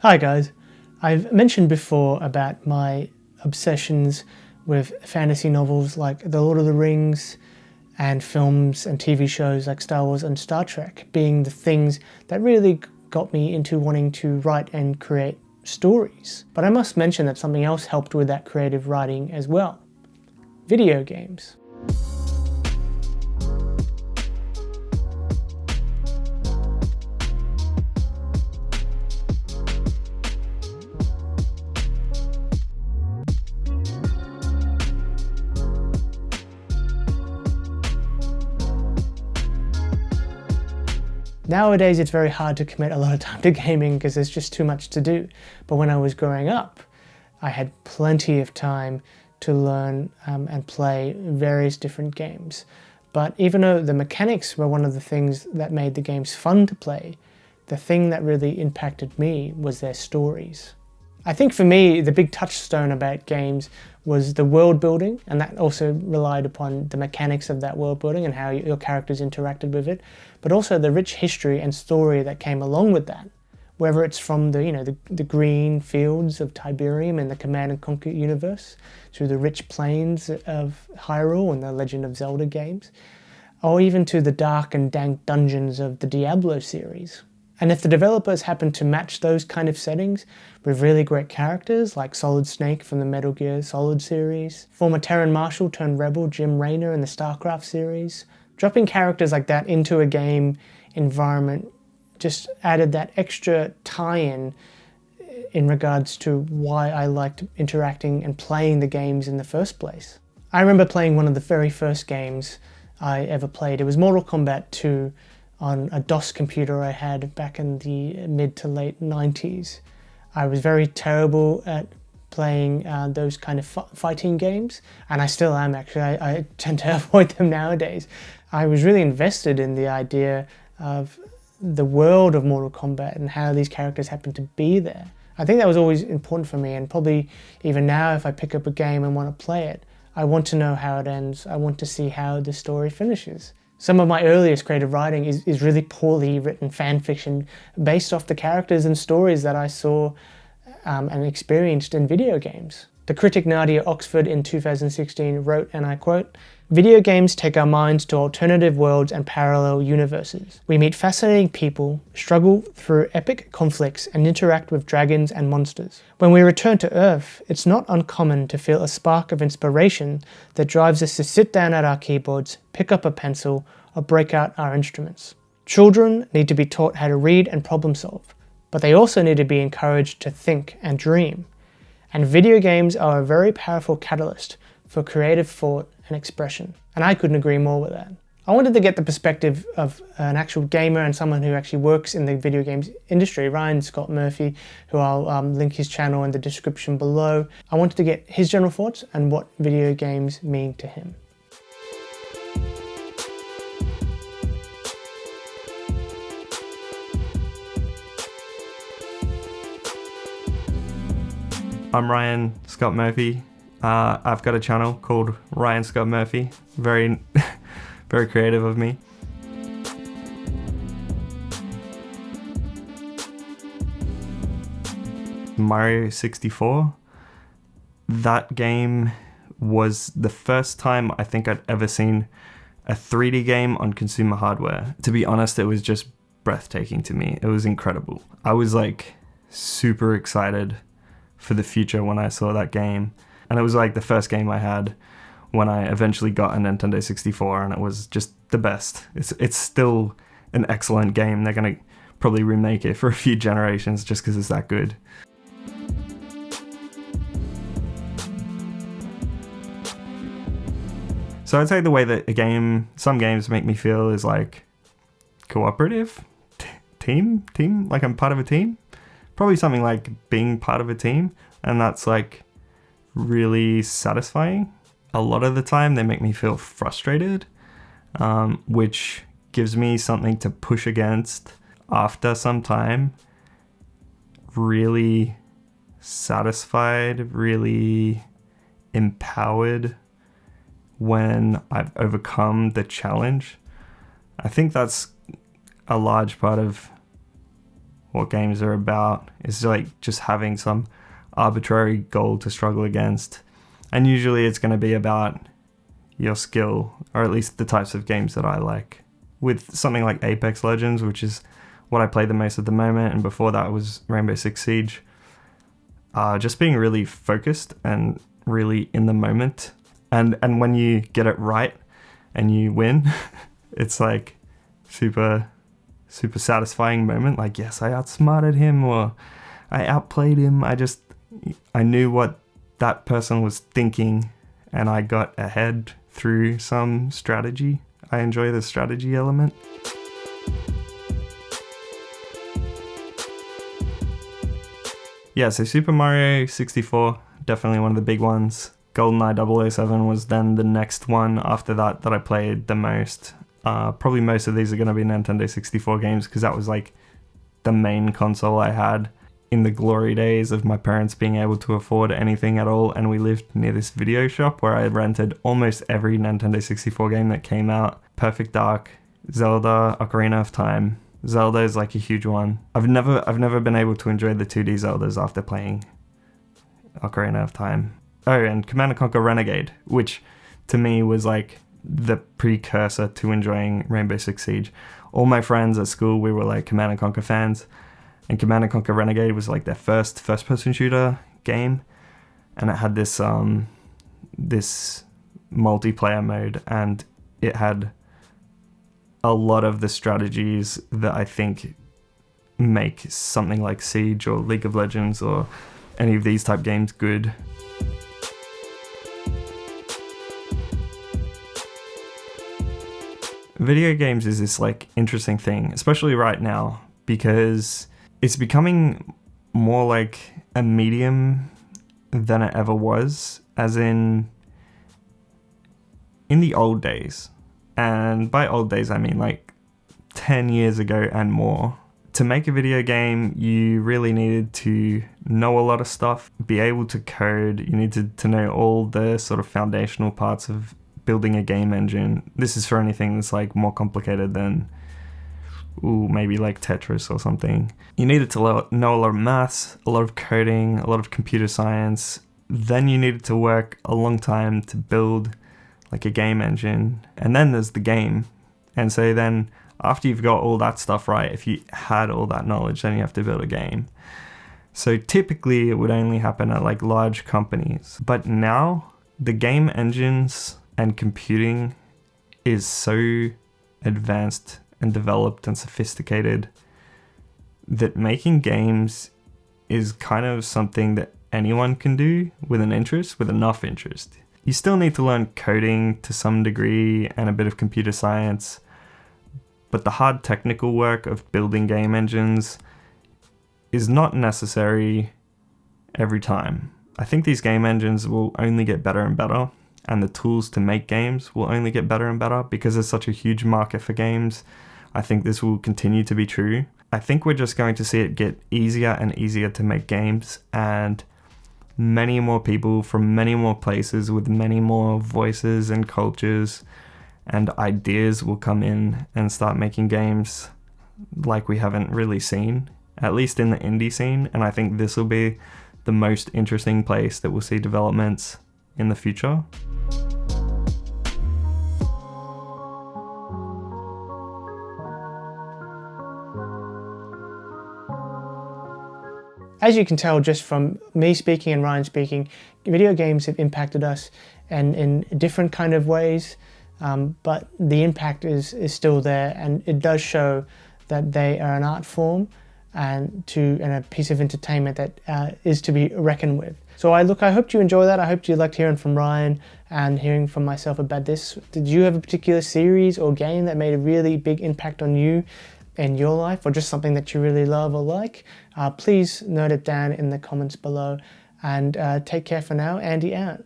Hi guys, I've mentioned before about my obsessions with fantasy novels like The Lord of the Rings and films and TV shows like Star Wars and Star Trek being the things that really got me into wanting to write and create stories. But I must mention that something else helped with that creative writing as well: video games. Nowadays, it's very hard to commit a lot of time to gaming because there's just too much to do. But when I was growing up, I had plenty of time to learn and play various different games. But even though the mechanics were one of the things that made the games fun to play, the thing that really impacted me was their stories. I think for me, the big touchstone about games was the world building, and that also relied upon the mechanics of that world building and how your characters interacted with it, but also the rich history and story that came along with that. Whether it's from the green fields of Tiberium in the Command and Conquer universe, to the rich plains of Hyrule and the Legend of Zelda games, or even to the dark and dank dungeons of the Diablo series. And if the developers happen to match those kind of settings with really great characters like Solid Snake from the Metal Gear Solid series, former Terran Marshal turned rebel Jim Raynor in the StarCraft series, dropping characters like that into a game environment just added that extra tie-in in regards to why I liked interacting and playing the games in the first place. I remember playing one of the very first games I ever played. It was Mortal Kombat 2 on a DOS computer I had back in the mid to late 90s. I was very terrible at playing those kind of fighting games, and I still am actually. I tend to avoid them nowadays. I was really invested in the idea of the world of Mortal Kombat and how these characters happen to be there. I think that was always important for me, and probably even now if I pick up a game and want to play it, I want to know how it ends. I want to see how the story finishes. Some of my earliest creative writing is really poorly written fan fiction based off the characters and stories that I saw and experienced in video games. The critic Nadia Oxford in 2016 wrote, and I quote, "Video games take our minds to alternative worlds and parallel universes. We meet fascinating people, struggle through epic conflicts, and interact with dragons and monsters. When we return to Earth, it's not uncommon to feel a spark of inspiration that drives us to sit down at our keyboards, pick up a pencil, or break out our instruments. Children need to be taught how to read and problem solve, but they also need to be encouraged to think and dream. And video games are a very powerful catalyst for creative thought and expression." And I couldn't agree more with that. I wanted to get the perspective of an actual gamer and someone who actually works in the video games industry, Ryan Scott Murphy, who I'll link his channel in the description below. I wanted to get his general thoughts and what video games mean to him. I'm Ryan Scott Murphy. I've got a channel called Ryan Scott Murphy. Very, very creative of me. Mario 64. That game was the first time I think I'd ever seen a 3D game on consumer hardware. To be honest, it was just breathtaking to me. It was incredible. I was like super excited for the future when I saw that game. And it was like the first game I had when I eventually got a Nintendo 64, and it was just the best. It's still an excellent game. They're going to probably remake it for a few generations just because it's that good. So I'd say the way that some games make me feel is like cooperative, team, like I'm part of a team. Probably something like being part of a team, and that's like really satisfying. A lot of the time they make me feel frustrated, which gives me something to push against after some time. Really satisfied, really empowered when I've overcome the challenge. I think that's a large part of what games are about. It's like just having some arbitrary goal to struggle against. And usually it's going to be about your skill, or at least the types of games that I like. With something like Apex Legends, which is what I play the most at the moment, and before that was Rainbow Six Siege, just being really focused and really in the moment. And when you get it right and you win, it's like super satisfying moment. Like, yes, I outsmarted him, or I outplayed him. I knew what that person was thinking, and I got ahead through some strategy. I enjoy the strategy element. Yeah, so Super Mario 64, definitely one of the big ones. GoldenEye 007 was then the next one after that I played the most. Probably most of these are going to be Nintendo 64 games, because that was like the main console I had in the glory days of my parents being able to afford anything at all. And we lived near this video shop where I rented almost every Nintendo 64 game that came out. Perfect Dark, Zelda, Ocarina of Time. Zelda is like a huge one. I've never been able to enjoy the 2D Zeldas after playing Ocarina of Time. Oh, and Command & Conquer Renegade, which to me was like the precursor to enjoying Rainbow Six Siege. All my friends at school, we were like Command & Conquer fans, and Command & Conquer Renegade was like their first-person shooter game, and it had this multiplayer mode, and it had a lot of the strategies that I think make something like Siege or League of Legends or any of these type games good. Video games is this like interesting thing, especially right now, because it's becoming more like a medium than it ever was, as in the old days. And by old days, I mean like 10 years ago and more. To make a video game, you really needed to know a lot of stuff, be able to code. You needed to know all the sort of foundational parts of building a game engine. This is for anything that's like more complicated than maybe like Tetris or something. You needed to know a lot of maths, a lot of coding, a lot of computer science. Then you needed to work a long time to build like a game engine. And then there's the game. And so then after you've got all that stuff right, if you had all that knowledge, then you have to build a game. So typically it would only happen at like large companies. But now the game engines and computing is so advanced and developed and sophisticated that making games is kind of something that anyone can do with an interest, with enough interest. You still need to learn coding to some degree and a bit of computer science, but the hard technical work of building game engines is not necessary every time. I think these game engines will only get better and better, and the tools to make games will only get better and better because there's such a huge market for games. I think this will continue to be true. I think we're just going to see it get easier and easier to make games, and many more people from many more places with many more voices and cultures and ideas will come in and start making games like we haven't really seen, at least in the indie scene. And I think this will be the most interesting place that we'll see developments in the future. As you can tell just from me speaking and Ryan speaking, video games have impacted us in different kind of ways, but the impact is still there, and it does show that they are an art form and a piece of entertainment that is to be reckoned with. So I hope you enjoy that. I hope you liked hearing from Ryan and hearing from myself about this. Did you have a particular series or game that made a really big impact on you in your life, or just something that you really love or like? Please note it down in the comments below, and take care for now. Andy out.